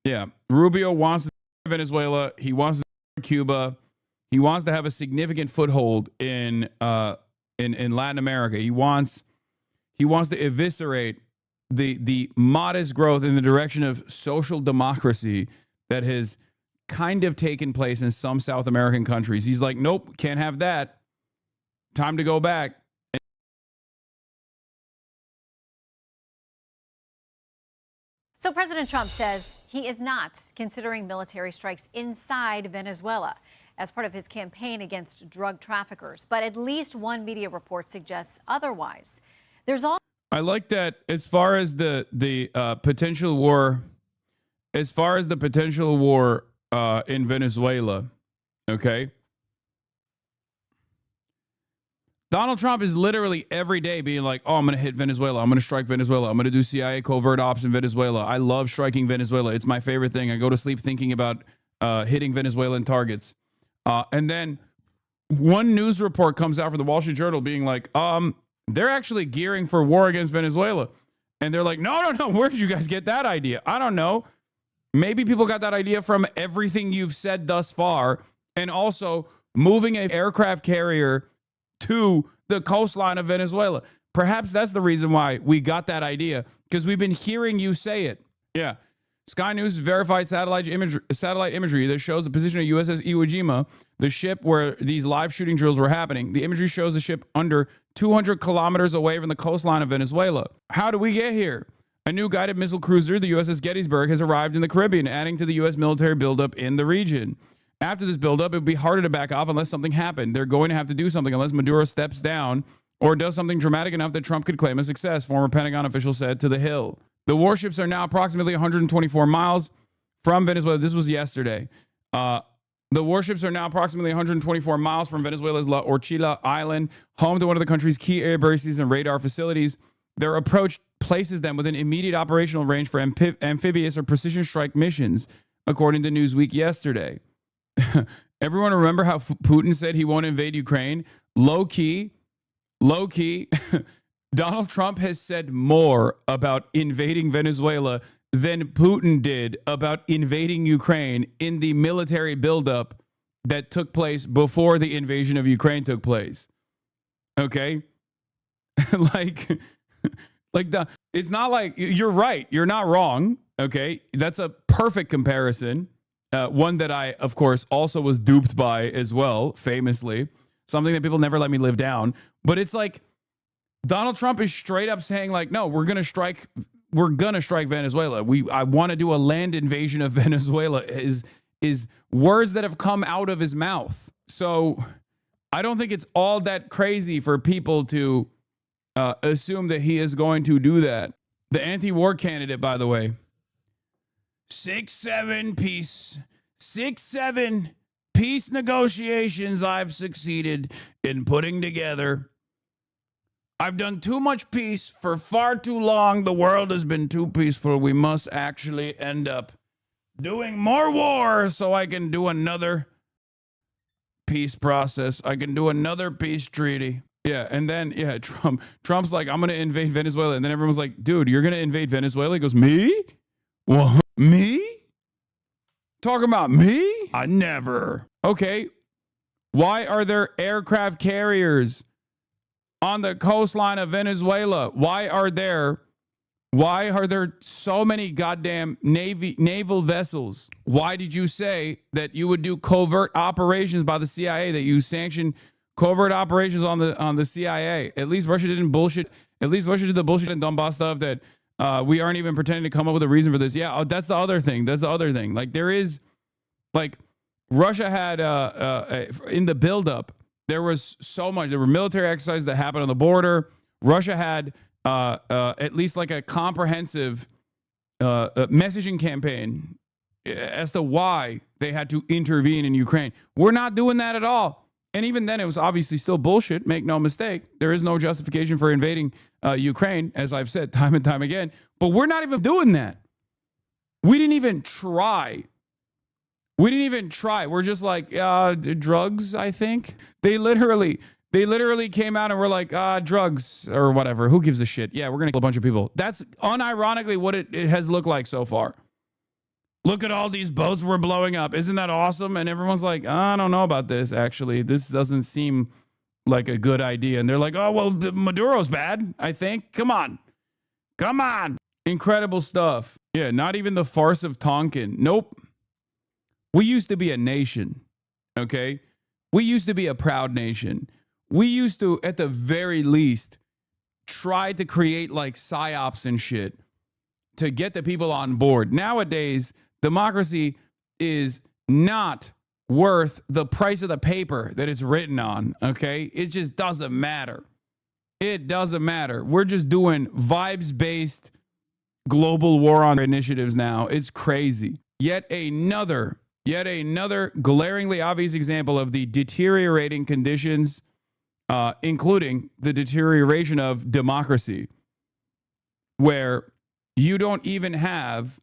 Yeah. Rubio wants to Venezuela. He wants to Cuba. He wants to have a significant foothold in Latin America. He wants to eviscerate the modest growth in the direction of social democracy that has kind of taken place in some South American countries. He's like, nope, can't have that. Time to go back. So President Trump says he is not considering military strikes inside Venezuela as part of his campaign against drug traffickers. But at least one media report suggests otherwise. There's all. I like that as far as the potential war, in Venezuela, okay? Donald Trump is literally every day being like, oh, I'm going to hit Venezuela. I'm going to strike Venezuela. I'm going to do CIA covert ops in Venezuela. I love striking Venezuela. It's my favorite thing. I go to sleep thinking about hitting Venezuelan targets. And then one news report comes out from the Wall Street Journal being like, they're actually gearing for war against Venezuela. And they're like, no. Where did you guys get that idea? I don't know. Maybe people got that idea from everything you've said thus far. And also moving an aircraft carrier to the coastline of Venezuela. Perhaps that's the reason why we got that idea, because we've been hearing you say it. Yeah. Sky News verified satellite imagery that shows the position of USS Iwo Jima, the ship where these live shooting drills were happening. The imagery shows the ship under 200 kilometers away from the coastline of Venezuela. How did we get here? A new guided missile cruiser, the USS Gettysburg, has arrived in the Caribbean, adding to the U.S. military buildup in the region. After this buildup, it would be harder to back off unless something happened. They're going to have to do something unless Maduro steps down or does something dramatic enough that Trump could claim a success, former Pentagon official said to The Hill. The warships are now approximately 124 miles from Venezuela. This was yesterday. The warships are now approximately 124 miles from Venezuela's La Orchila Island, home to one of the country's key air bases and radar facilities. Their approach places them within immediate operational range for amphibious or precision strike missions, according to Newsweek yesterday. Everyone remember how Putin said he won't invade Ukraine? Low key, Donald Trump has said more about invading Venezuela than Putin did about invading Ukraine in the military buildup that took place before the invasion of Ukraine took place. Okay? It's not like, you're right. You're not wrong. Okay? That's a perfect comparison. One that I, of course, also was duped by as well, famously. Something that people never let me live down. But it's like Donald Trump is straight up saying, like, no, we're gonna strike Venezuela. I want to do a land invasion of Venezuela is words that have come out of his mouth. So I don't think it's all that crazy for people to assume that he is going to do that. The anti-war candidate, by the way, 6-7 peace negotiations I've succeeded in putting together. I've done too much peace for far too long. The world has been too peaceful. We must actually end up doing more war so I can do another peace process. I can do another peace treaty. Yeah, and then, yeah, Trump's like, I'm going to invade Venezuela. And then everyone's like, dude, you're going to invade Venezuela? He goes, me? What? Me? Talking about me? I never. Okay. Why are there aircraft carriers on the coastline of Venezuela? Why are there so many goddamn naval vessels? Why did you say that you would do covert operations by the CIA, that you sanctioned covert operations on the CIA? At least Russia didn't bullshit. At least Russia did the bullshit and Donbass stuff that we aren't even pretending to come up with a reason for this. Yeah, that's the other thing. Like, there is, like, Russia had in the buildup, there was so much. There were military exercises that happened on the border. Russia had at least like a comprehensive messaging campaign as to why they had to intervene in Ukraine. We're not doing that at all. And even then, it was obviously still bullshit. Make no mistake. There is no justification for invading Ukraine, as I've said time and time again. But we're not even doing that. We didn't even try. We're just like, drugs, I think. They literally came out and were like, drugs or whatever. Who gives a shit? Yeah, we're going to kill a bunch of people. That's unironically what it has looked like so far. Look at all these boats we're blowing up. Isn't that awesome? And everyone's like, I don't know about this, actually. This doesn't seem like a good idea. And they're like, oh, well, Maduro's bad, I think. Come on. Come on. Incredible stuff. Yeah, not even the farce of Tonkin. Nope. We used to be a nation, okay? We used to be a proud nation. We used to, at the very least, try to create like psyops and shit to get the people on board. Nowadays, democracy is not worth the price of the paper that it's written on, okay? It just doesn't matter. It doesn't matter. We're just doing vibes-based global war on initiatives now. It's crazy. Yet another glaringly obvious example of the deteriorating conditions, including the deterioration of democracy, where you don't even have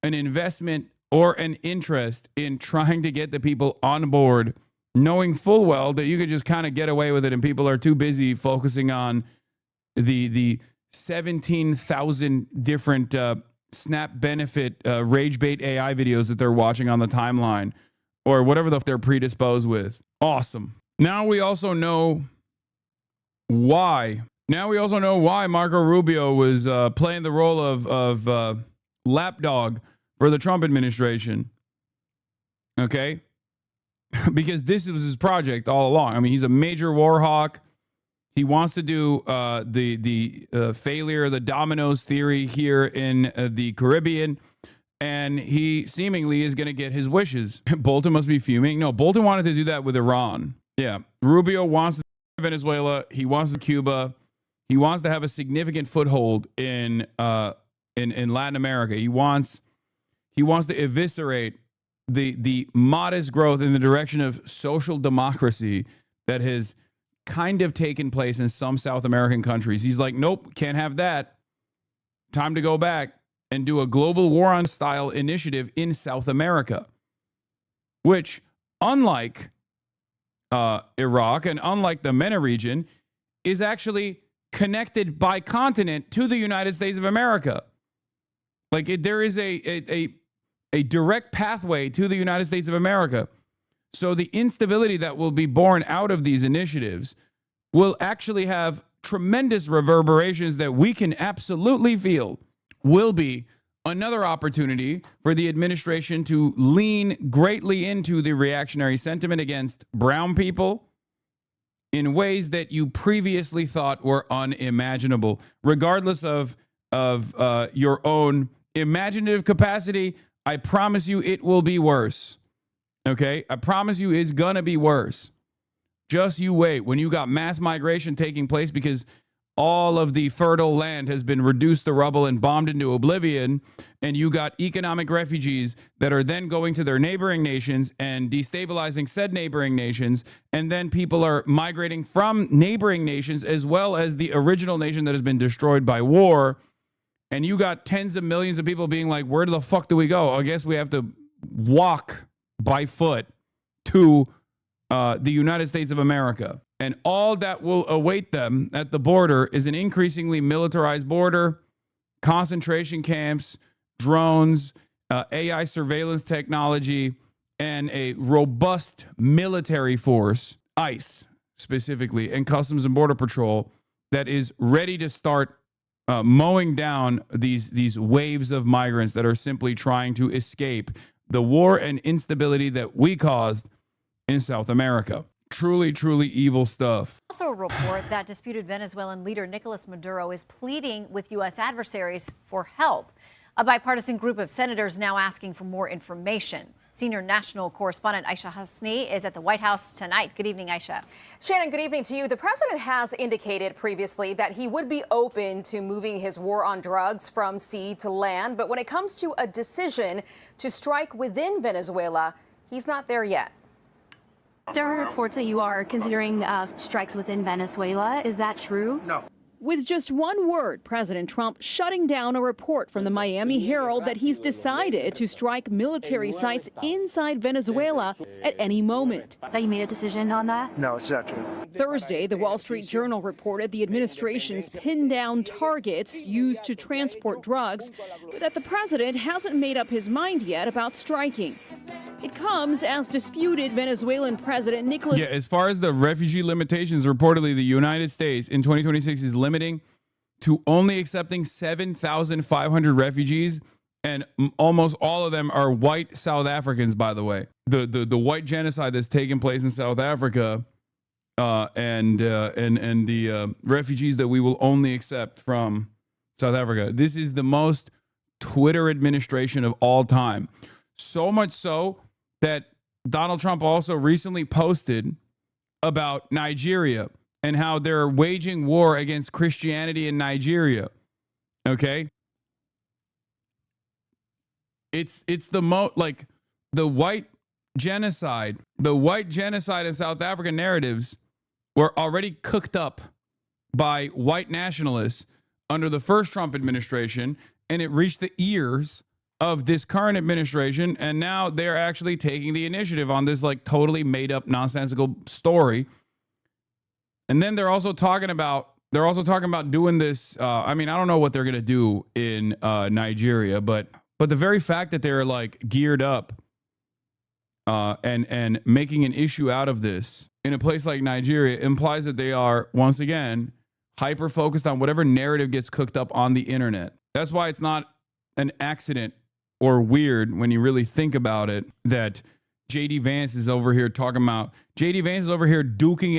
an investment or an interest in trying to get the people on board, knowing full well that you could just kind of get away with it and people are too busy focusing on the 17,000 different snap benefit rage bait AI videos that they're watching on the timeline or whatever the fuck they're predisposed with. Awesome. Now we also know why. Marco Rubio was playing the role of lapdog for the Trump administration. Okay? Because this was his project all along. I mean, he's a major war hawk. He wants to do the failure, the dominoes theory here in the Caribbean, and he seemingly is going to get his wishes. Bolton must be fuming. No, Bolton wanted to do that with Iran. Yeah, Rubio wants to Venezuela. He wants to Cuba. He wants to have a significant foothold in Latin America. He wants to eviscerate the modest growth in the direction of social democracy that has kind of taken place in some South American countries. He's like, nope, can't have that. Time to go back and do a global war on style initiative in South America, which, unlike Iraq and unlike the MENA region, is actually connected by continent to the United States of America. Like there is a direct pathway to the United States of America. So the instability that will be born out of these initiatives will actually have tremendous reverberations that we can absolutely feel. Will be another opportunity for the administration to lean greatly into the reactionary sentiment against brown people in ways that you previously thought were unimaginable. Regardless of your own imaginative capacity, I promise you it will be worse. Okay? I promise you it's gonna be worse. Just you wait. When you got mass migration taking place because all of the fertile land has been reduced to rubble and bombed into oblivion, and you got economic refugees that are then going to their neighboring nations and destabilizing said neighboring nations, and then people are migrating from neighboring nations as well as the original nation that has been destroyed by war, and you got tens of millions of people being like, where the fuck do we go? I guess we have to walk by foot to the United States of America. And all that will await them at the border is an increasingly militarized border, concentration camps, drones, AI surveillance technology, and a robust military force, ICE specifically, and Customs and Border Patrol that is ready to start mowing down these waves of migrants that are simply trying to escape the war and instability that we caused in South America. Truly, truly evil stuff. Also a report that disputed Venezuelan leader Nicolas Maduro is pleading with U.S. adversaries for help. A bipartisan group of senators now asking for more information. Senior national correspondent HasanAbi is at the White House tonight. Good evening, Aisha. Shannon, good evening to you. The president has indicated previously that he would be open to moving his war on drugs from sea to land. But when it comes to a decision to strike within Venezuela, he's not there yet. There are reports that you are considering strikes within Venezuela. Is that true? No. With just one word, President Trump shutting down a report from the Miami Herald that he's decided to strike military sites inside Venezuela at any moment. That you made a decision on that? No, it's not true. Thursday, the Wall Street Journal reported the administration's pinned down targets used to transport drugs, but that the president hasn't made up his mind yet about striking. It comes as disputed Venezuelan President Nicolas. Yeah, as far as the refugee limitations, reportedly the United States in 2026 is limiting to only accepting 7,500 refugees, and almost all of them are white South Africans, by the way. The white genocide that's taken place in South Africa and the refugees that we will only accept from South Africa. This is the most Twitter administration of all time. So much so that Donald Trump also recently posted about Nigeria and how they're waging war against Christianity in Nigeria. Okay? It's the like the white genocide in South African narratives were already cooked up by white nationalists under the first Trump administration, and it reached the ears of this current administration, and now they're actually taking the initiative on this like totally made up nonsensical story. And then they're also talking about doing this. I mean, I don't know what they're gonna do in Nigeria, but the very fact that they're like geared up and making an issue out of this in a place like Nigeria implies that they are once again hyper focused on whatever narrative gets cooked up on the internet. That's why it's not an accident or weird when you really think about it that JD Vance is over here duking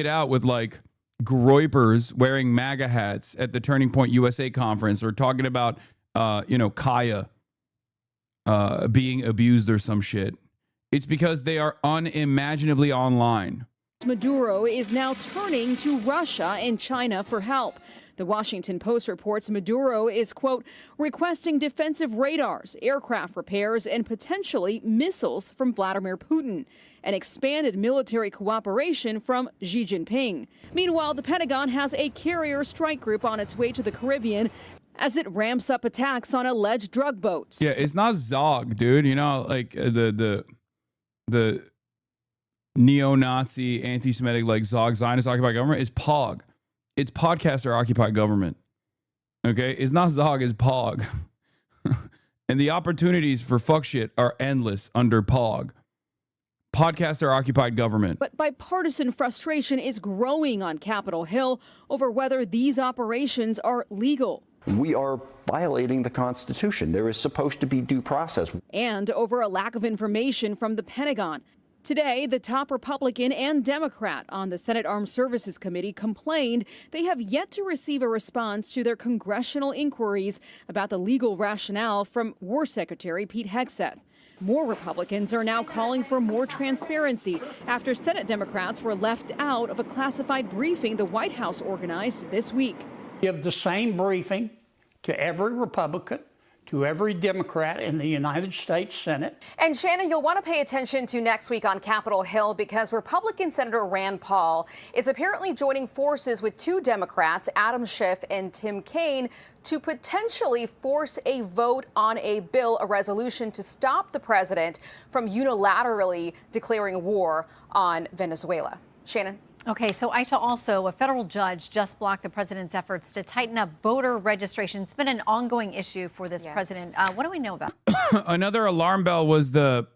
it out with like groypers wearing MAGA hats at the Turning Point USA conference, or talking about Kaya being abused or some shit. It's because they are unimaginably online. Maduro is now turning to Russia and China for help. The Washington Post reports Maduro is, quote, requesting defensive radars, aircraft repairs, and potentially missiles from Vladimir Putin, and expanded military cooperation from Xi Jinping. Meanwhile, the Pentagon has a carrier strike group on its way to the Caribbean as it ramps up attacks on alleged drug boats. Yeah, it's not Zog, dude. You know, like the neo-Nazi, anti-Semitic, like Zog, Zionist occupied government is POG. It's podcaster occupied government. Okay? It's not Zog, it's POG. And the opportunities for fuck shit are endless under POG. Podcaster occupied government. But bipartisan frustration is growing on Capitol Hill over whether these operations are legal. We are violating the Constitution. There is supposed to be due process. And over a lack of information from the Pentagon. Today, the top Republican and Democrat on the Senate Armed Services Committee complained they have yet to receive a response to their congressional inquiries about the legal rationale from War Secretary Pete Hegseth. More Republicans are now calling for more transparency after Senate Democrats were left out of a classified briefing the White House organized this week. Give the same briefing to every Republican, to every Democrat in the United States Senate. And Shannon, you'll want to pay attention to next week on Capitol Hill because Republican Senator Rand Paul is apparently joining forces with two Democrats, Adam Schiff and Tim Kaine, to potentially force a vote on a bill, a resolution to stop the president from unilaterally declaring war on Venezuela. Shannon? Okay, so Aisha, also a federal judge just blocked the president's efforts to tighten up voter registration. It's been an ongoing issue for this president. What do we know about? Another alarm bell was what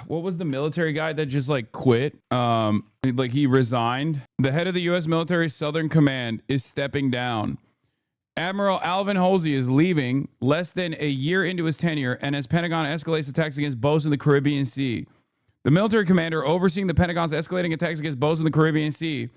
was the military guy that just like quit? Like he resigned. The head of the U.S. military Southern Command is stepping down. Admiral Alvin Halsey is leaving less than a year into his tenure, and as Pentagon escalates attacks against boats in the Caribbean Sea. The military commander overseeing the Pentagon's escalating attacks against boats in the Caribbean Sea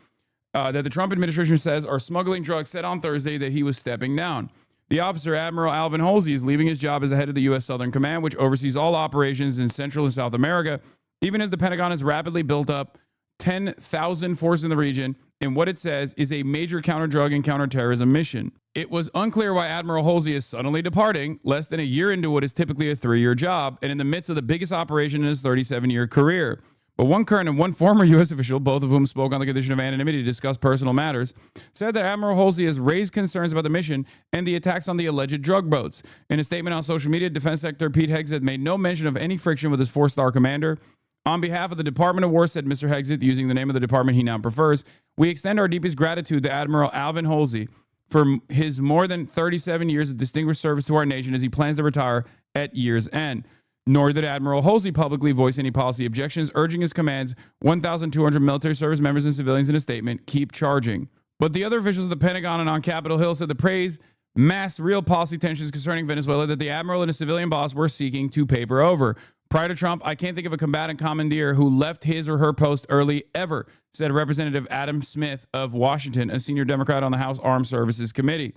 that the Trump administration says are smuggling drugs said on Thursday that he was stepping down. The officer, Admiral Alvin Halsey, is leaving his job as the head of the U.S. Southern Command, which oversees all operations in Central and South America, even as the Pentagon has rapidly built up 10,000 forces in the region in what it says is a major counter-drug and counterterrorism mission. It was unclear why Admiral Halsey is suddenly departing less than a year into what is typically a 3-year job and in the midst of the biggest operation in his 37-year career. But one current and one former U.S. official, both of whom spoke on the condition of anonymity to discuss personal matters, said that Admiral Halsey has raised concerns about the mission and the attacks on the alleged drug boats. In a statement on social media, Defense Secretary Pete Hegseth made no mention of any friction with his four-star commander. On behalf of the Department of War, said Mr. Hegseth, using the name of the department he now prefers, we extend our deepest gratitude to Admiral Alvin Halsey for his more than 37 years of distinguished service to our nation as he plans to retire at year's end. Nor did Admiral Halsey publicly voice any policy objections, urging his command's 1,200 military service members and civilians in a statement, keep charging. But the other officials of the Pentagon and on Capitol Hill said the praise masked real policy tensions concerning Venezuela that the admiral and his civilian boss were seeking to paper over. Prior to Trump, I can't think of a combatant commandeer who left his or her post early ever, said Representative Adam Smith of Washington, a senior Democrat on the House Armed Services Committee.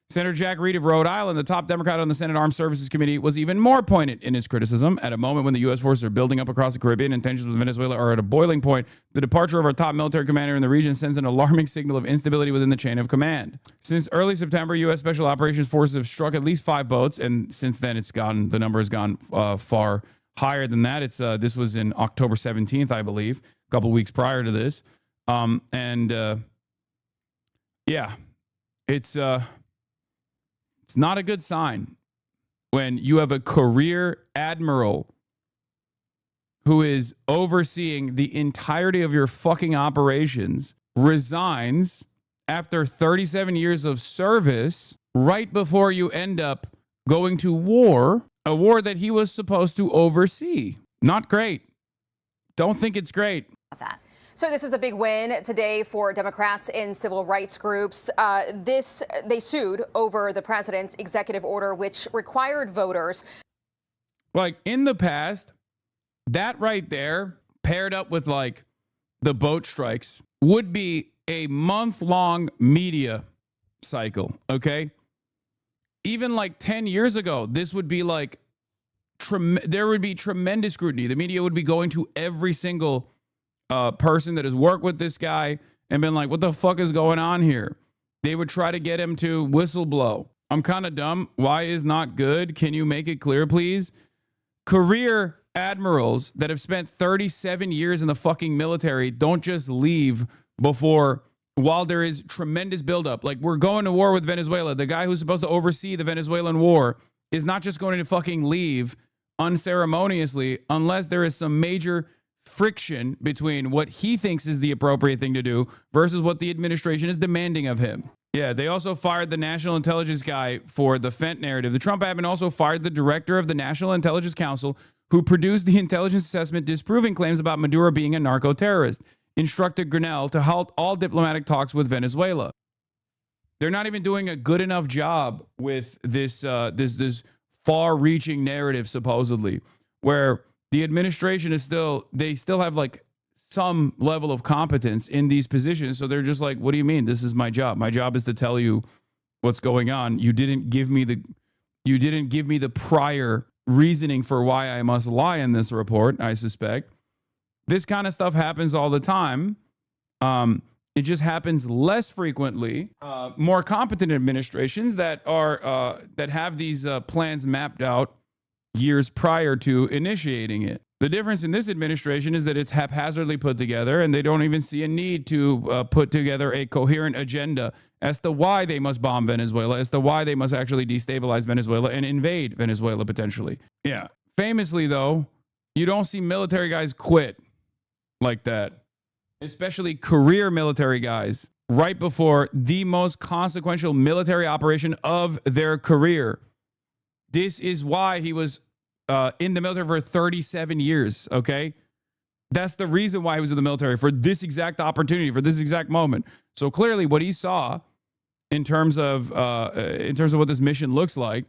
Senator Jack Reed of Rhode Island, the top Democrat on the Senate Armed Services Committee, was even more poignant in his criticism. At a moment when the U.S. forces are building up across the Caribbean and tensions with Venezuela are at a boiling point, the departure of our top military commander in the region sends an alarming signal of instability within the chain of command. Since early September, U.S. Special Operations Forces have struck at least 5 boats, and since then the number has gone far higher than that. This was in October 17th, I believe, a couple weeks prior to this. It's not a good sign when you have a career admiral who is overseeing the entirety of your fucking operations, resigns after 37 years of service right before you end up going to war, a war that he was supposed to oversee. Not great. Don't think it's great. So this is a big win today for Democrats and civil rights groups. They sued over the president's executive order, which required voters. Like in the past, that right there, paired up with like the boat strikes, would be a month-long media cycle, okay? Even like 10 years ago, this would be like, there would be tremendous scrutiny. The media would be going to every single person that has worked with this guy and been like, what the fuck is going on here? They would try to get him to whistleblow. I'm kind of dumb. Why is not good? Can you make it clear, please? Career admirals that have spent 37 years in the fucking military don't just leave while there is tremendous buildup. Like, we're going to war with Venezuela. The guy who's supposed to oversee the Venezuelan war is not just going to fucking leave unceremoniously unless there is some major friction between what he thinks is the appropriate thing to do versus what the administration is demanding of him. Yeah, they also fired the national intelligence guy for the Fent narrative. The Trump admin also fired the director of the National Intelligence Council, who produced the intelligence assessment disproving claims about Maduro being a narco-terrorist, instructed Grinnell to halt all diplomatic talks with Venezuela. They're not even doing a good enough job with this far-reaching narrative, supposedly, where the administration they still have like some level of competence in these positions. So they're just like, what do you mean? This is my job. My job is to tell you what's going on. You didn't give me the prior reasoning for why I must lie in this report, I suspect. This kind of stuff happens all the time. It just happens less frequently. More competent administrations that have these plans mapped out years prior to initiating it. The difference in this administration is that it's haphazardly put together, and they don't even see a need to put together a coherent agenda as to why they must bomb Venezuela, as to why they must actually destabilize Venezuela and invade Venezuela potentially. Yeah. Famously, though, you don't see military guys quit like that, especially career military guys, right before the most consequential military operation of their career. This is why he was in the military for 37 years, okay? That's the reason why he was in the military, for this exact opportunity, for this exact moment. So clearly what he saw in terms of what this mission looks like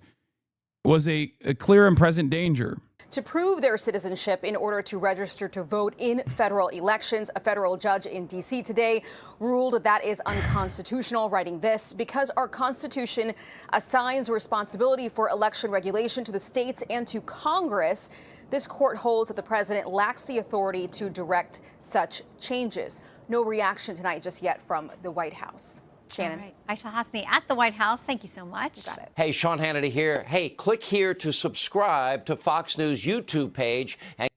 was a clear and present danger. To prove their citizenship in order to register to vote in federal elections, a federal judge in D.C. today ruled that is unconstitutional, writing this: because our Constitution assigns responsibility for election regulation to the states and to Congress, this court holds that the president lacks the authority to direct such changes. No reaction tonight just yet from the White House. Shannon. All right. Aisha Hasani at the White House. Thank you so much. You got it. Hey, Sean Hannity here. Hey, click here to subscribe to Fox News YouTube page. And